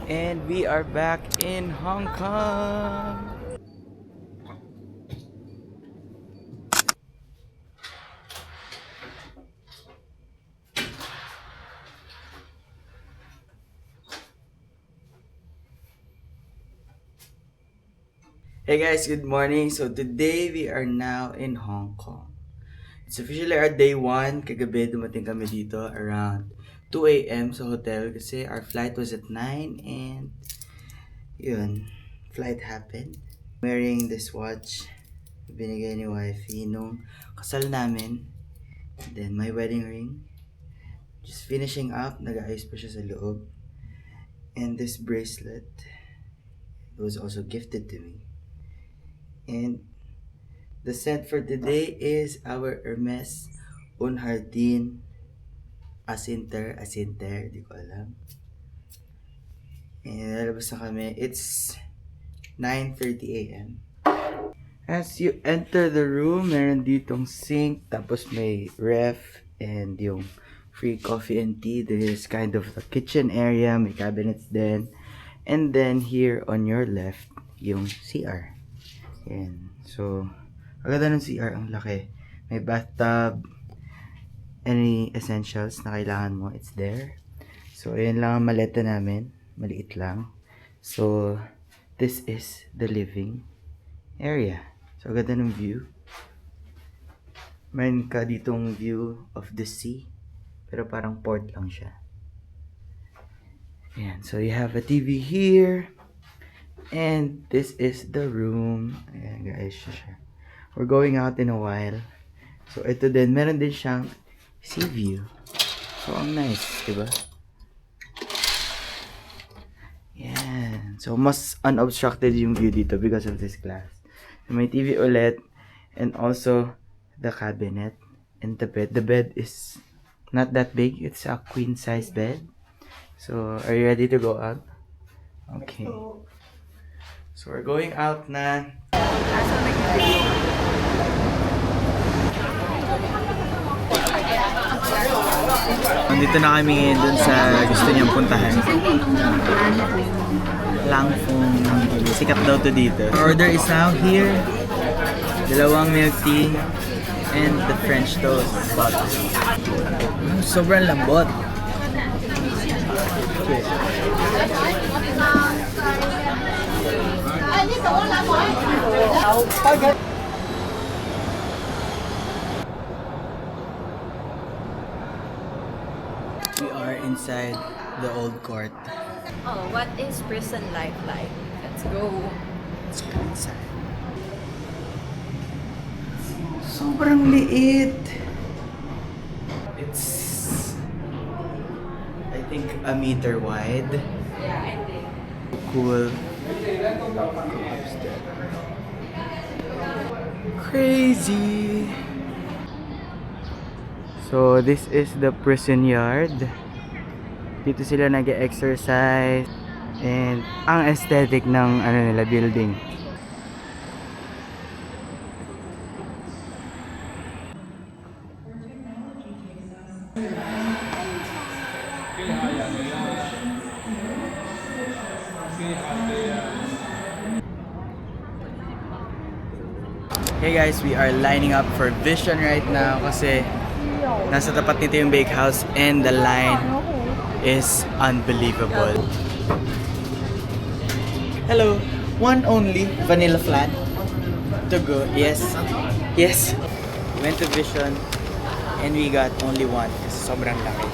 And we are back in Hong Kong. Hey guys, good morning. So today we are now in Hong Kong. It's officially our day 1. Kagabi dumating kami dito around 2 a.m. sa hotel kasi our flight was at 9 and yun, flight happened. Wearing this watch, binigay ni wifey nung kasal namin. Then my wedding ring. Just finishing up, nag-ayos pa siya sa loob. And this bracelet was also gifted to me. And the scent for today is our Hermes Un Jardin Asinter, di ko alam. And lalabas na kami. It's 9:30 a.m. As you enter the room, meron ditong sink, tapos may ref, and yung free coffee and tea. This is kind of the kitchen area, may cabinets din. And then here on your left, yung CR. Yan. So, agad ng CR, ang laki. May bathtub, any essentials na kailangan mo, it's there. So, ayan lang ang maleta namin. Maliit lang. So, this is the living area. So, ganda ng view. Meron ka ditong view of the sea. Pero parang port lang siya. Ayan. So, you have a TV here. And this is the room. Ayan guys. We're going out in a while. So, ito din. Meron din siyang sea view. So, ang nice. Diba? Yan. So, mas unobstructed yung view dito because of this glass. So, may TV ulit. And also, the cabinet and the bed. The bed is not that big. It's a queen size bed. So, are you ready to go out? Okay. So, we're going out na. Nandito na kami dun sa gusto niyang puntahan. Langfong. Sikat daw to dito. Our order is now here. Dalawang milk tea and the French toast. Sobrang lambot. We are inside the old court. Oh, what is prison life like? Let's go. Let's go inside. Sobrang liit. It's, I think, a meter wide. Yeah, I think. Cool. Crazy. So this is the prison yard. Dito sila nag-exercise and ang aesthetic ng nila building. Hey guys, we are lining up for Vision right now kasi nasa tapat nito yung bakehouse and the line is unbelievable. Hello, one only vanilla flat to go. Yes, yes. We went to Vision and we got only one kasi sobrang laki.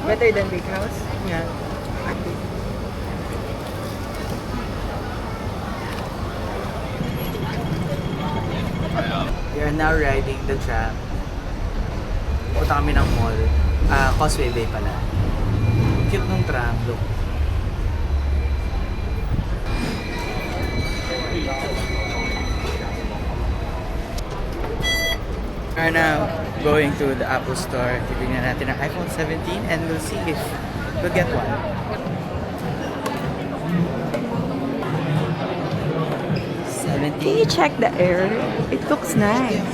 Better than bakehouse? Yeah. We are now riding the tram. Punta kami ng mall. Causeway Bay pala. Cute nung tram, look. We are now going to the Apple store. Titignan natin ang iPhone 17 and we'll see if we'll get one. Can you check the air? It looks nice.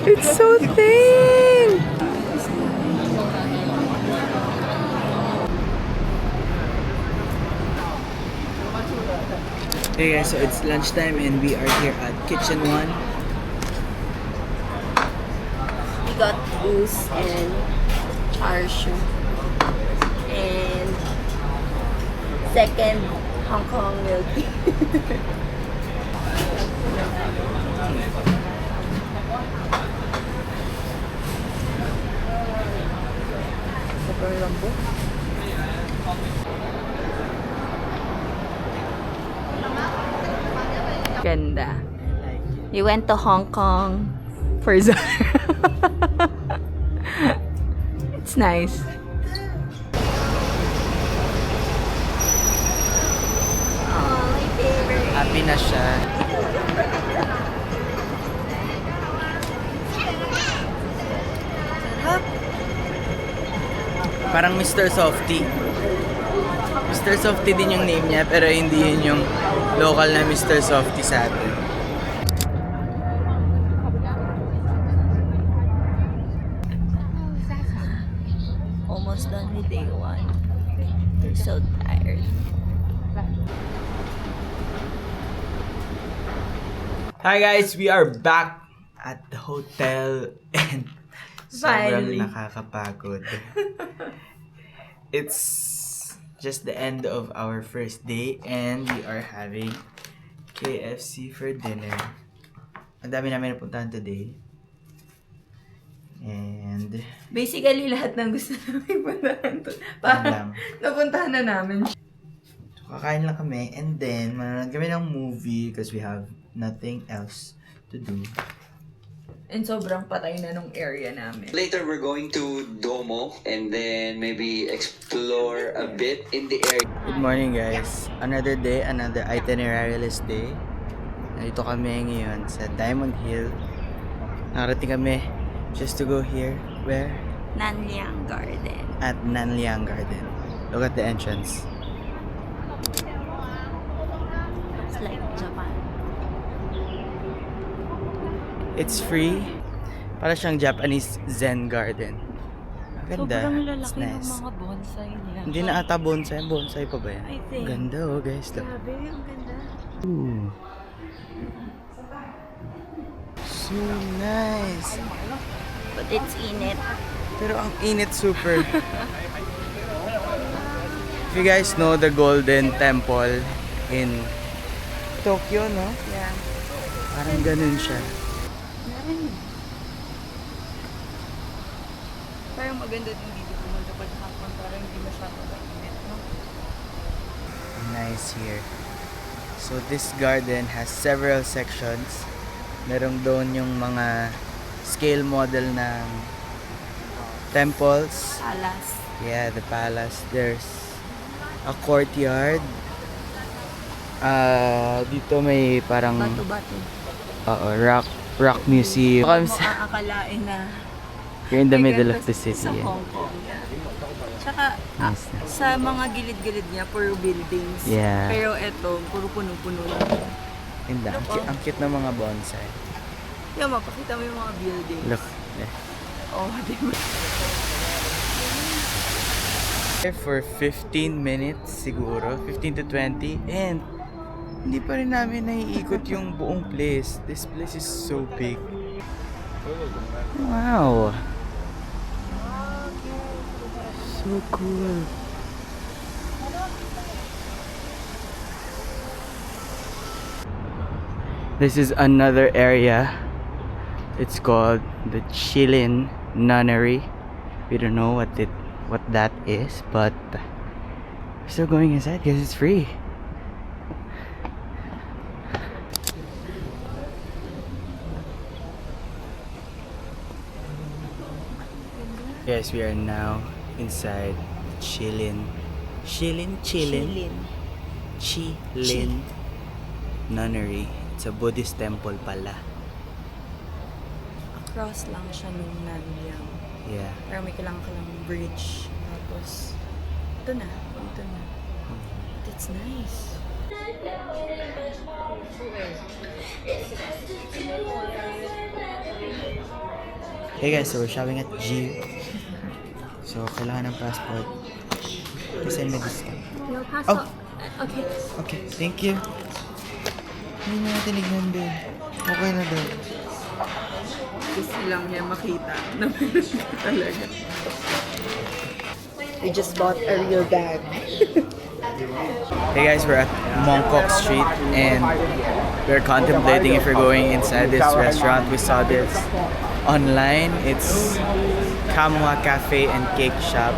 It's so thin! Hey guys, so it's lunchtime and we are here at Kitchen 1. We got goose and char-siu. And second, Hong Kong milk tea. Sobrang lambot. Ganda. We went to Hong Kong for Zara. It's nice. Oh, my favorite. Happy na siya. Sarap. Parang Mr. Softy. Mr. Softy din yung name niya, pero hindi yun yung local na Mr. Softy sa atin. Almost done with day 1. We're so tired. Hi guys, we are back at the hotel and sobrang Finally. nakakapagod. It's just the end of our first day and we are having KFC for dinner. Ang dami namin napuntahan today. And Basically, lahat ng gusto namin puntahan to. lang. Napuntahan na namin. Kakain lang kami and then manonood kami ng movie because we have nothing else to do. And sobrang patay na nung area namin. Later, we're going to Domo and then maybe explore a bit in the area. Good morning guys. Another day, another itinerary-less day. Nandito kami ngayon sa Diamond Hill. Nakarating kami just to go here. Where? Nanyang Garden. At Nanyang Garden. Look at the entrance. It's like Japan. It's free. Para siyang Japanese Zen garden. Maganda. Sobrang It's lalaki ng nice. mga bonsai niya. Hindi na ata bonsai. Bonsai pa ba yan? I think. Ganda oh guys. Look. Grabe, ang ganda. Ooh. So nice. But it's init. Pero ang init super. If you guys know the Golden Temple in Tokyo, no? Yeah. Parang ganun siya. Meron. Parang maganda din dito pumunta pag hapon. Parang hindi masyadong mainit, no? Nice here. So this garden has several sections. Merong doon yung mga scale model ng temples. Alas. Yeah, the palace. There's a courtyard. Dito may parang Bato-bato. rock museum. Mo aakalain na You're in the may middle ganito of the city. sa Yeah. Hong Kong. Tsaka Nice, nice. sa mga gilid-gilid niya, puro buildings. Yeah. Pero eto, puro puno-puno lang. Ganda. Ang cute ng mga bonsai. Yung mapakita mo yung mga buildings. Look. Yeah. Oh, di ba? For 15 minutes siguro, 15 to 20, and hindi pa rin namin naiikot yung buong place. This place is so big. Wow! So cool. This is another area. It's called the Chilin Nunnery. We don't know what that is, but we're still going inside because it's free. Yes, we are now inside Chilin Nunnery. It's a Buddhist temple pala. Across lang siya nung Nanyang. Yeah. Pero may kailangan ka lang bridge. Tapos, ito na. That's nice. Hey guys, so we're shopping at G. So, kailangan ng passport. Kasi may discount. No passport. Okay. Okay, thank you. Hindi na natin tinignan din. Okay na daw. Gusto lang niya makita na meron ka talaga. We just bought a real bag. Hey guys, we're at Mongkok Street and we're contemplating if we're going inside this restaurant. We saw this online. It's Kamwa Cafe and Cake Shop.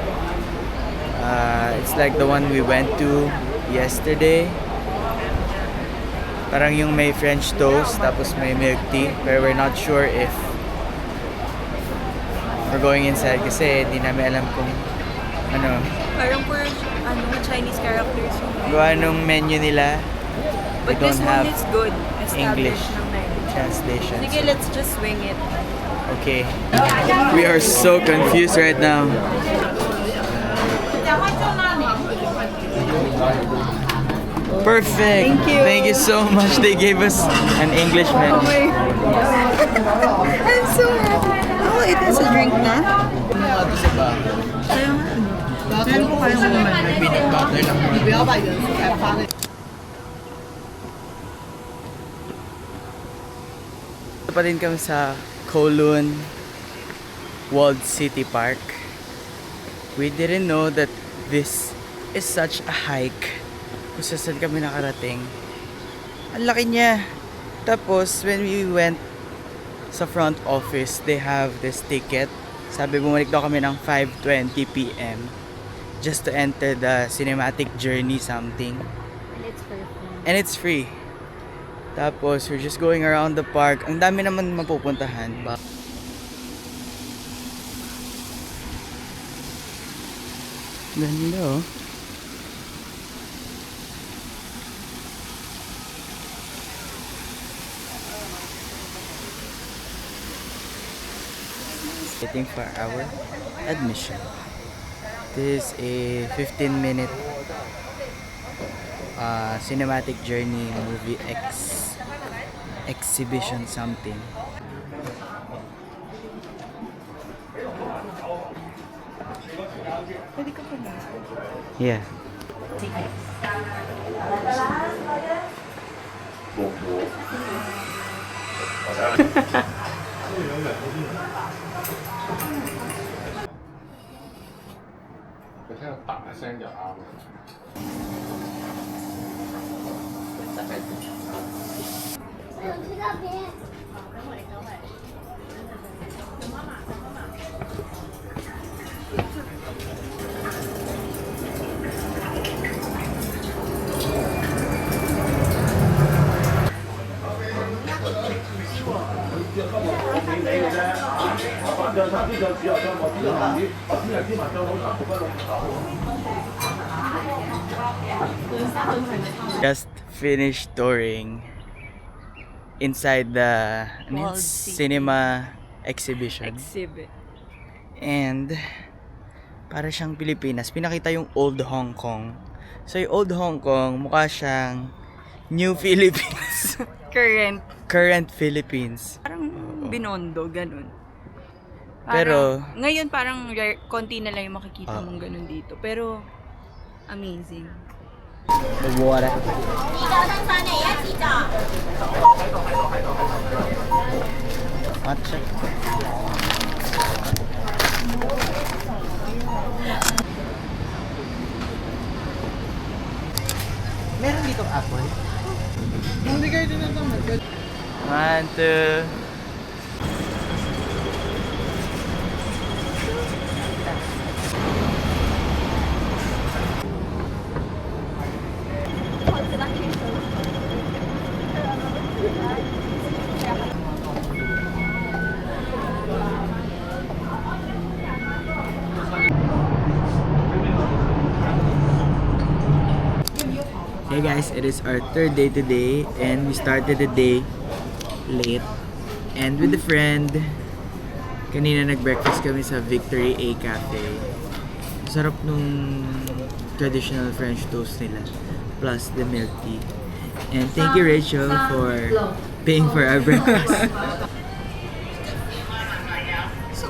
It's like the one we went to yesterday. Parang yung may French toast tapos may milk tea, pero we're not sure if we're going inside kasi hindi namin alam kung ano Parang for Chinese characters. gawa nung menu nila. They But this don't one have is good. English Established ng language. translation. Sige, let's just swing it. Okay. We are so confused right now. Perfect. Thank you. Thank you so much. They gave us an English menu. Oh my I'm so happy. Oh, it has a drink na? Kaya nga ano. Kaya ko kaya naman. Pa din kami sa Kowloon Walled City Park. We didn't know that this is such a hike. Kung saan kami nakarating. Ang laki niya. Tapos, when we went sa front office, they have this ticket. Sabi, bumalik daw kami ng 5:20 p.m. just to enter the cinematic journey something. And it's for fun. And it's free. Tapos, we're just going around the park. Ang dami naman mapupuntahan. Ganda oh. Waiting for our admission. This is a 15-minute cinematic journey movie exhibition something. Pwede ka pa Yeah. Just finished touring inside the Walled City. cinema exhibition. Exhibit. And para siyang Pilipinas, pinakita yung old Hong Kong. So yung old Hong Kong, mukha siyang new Philippines. Current Philippines. Parang binondo, ganun. Pero- ngayon parang konti na lang yung makikita mong ganun dito. Pero, amazing. The water. Matcha. Meron ditong apple? Magbigay din ito. 1, 2. Hey guys, it is our third day today and we started the day late and with a friend. Kanina nag-breakfast kami sa Victory A Cafe. Sarap nung traditional French toast nila plus the milk tea. And thank you Rachel for paying for our breakfast.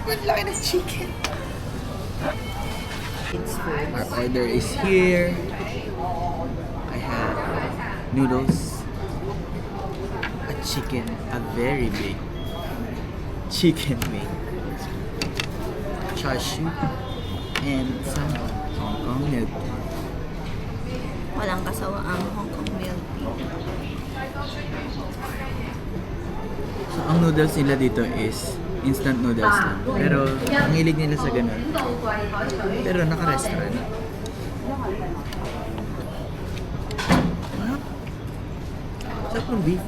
Sobrang laki ng chicken. It's food. Our order is here. I have noodles, a chicken, a very big chicken wing, char siu, and some Hong Kong milk tea. Walang kasawa ang Hong Kong milk tea. So, ang noodles nila dito is instant noodles lang. Pero, ang hilig nila sa ganun. Pero, naka-restaurant. Sarap. Sarap ng beef.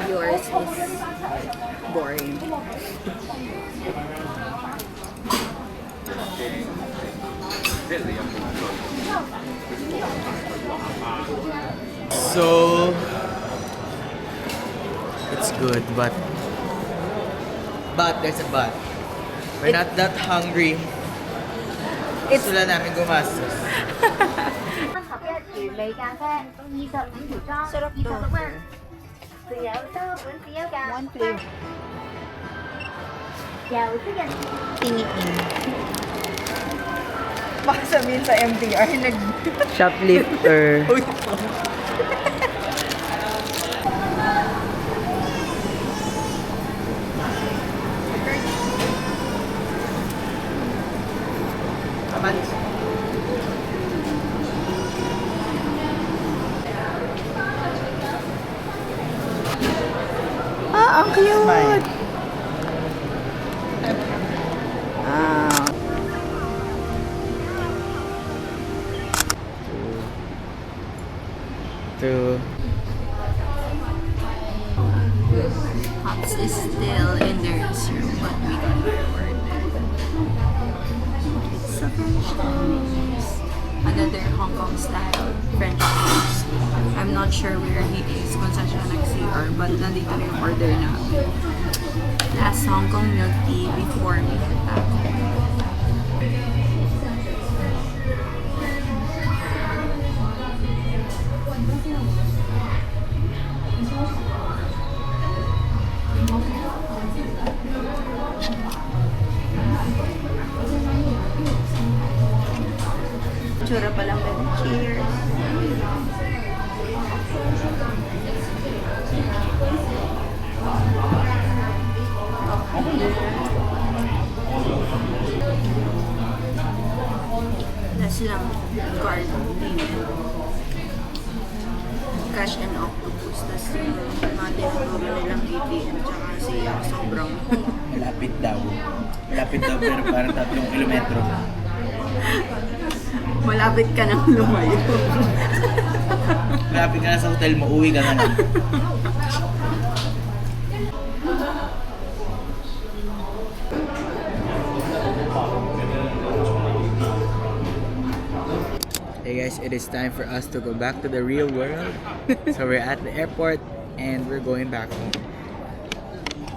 Yours is boring. So, it's good, but there's a but. We're not that hungry. Gusto lang namin gumastos. 合一原味咖啡，25條裝Sarap ，26 to. 蚊。仲有多款只優價 One flavor. 由即日 Tiniin. Baka sabihin sa MTR, Shoplifter. Uy. Ah, ang cute! Smile. Ah. Two. Pops is still in the restroom, but we got rewarded. It's a French toast. Another Hong Kong style French toast. I'm not sure where he is kung saan siya nag-CR, but nandito na yung order namin. Last Hong Kong milk tea before we head back home. Tsura pa lang din. Cheers! Wala silang card payment. Cash and octopus. Tapos yung mga tinuturo nilang ATM tsaka siya sobrang Malapit daw. Malapit daw pero parang 3 kilometro. malapit ka nang lumayo. Malapit ka na sa hotel mo, uwi ka na lang. Hey guys, it is time for us to go back to the real world. So we're at the airport and we're going back home.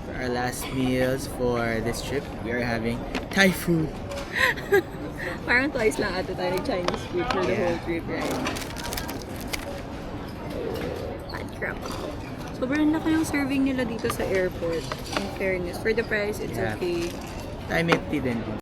For our last meals for this trip, we are having Thai food. Parang twice lang ata tayo Chinese food for the whole trip, right? Bad crap. Sobrang laki yung serving nila dito sa airport. In fairness, for the price, it's Yeah. okay. Thai milk tea din.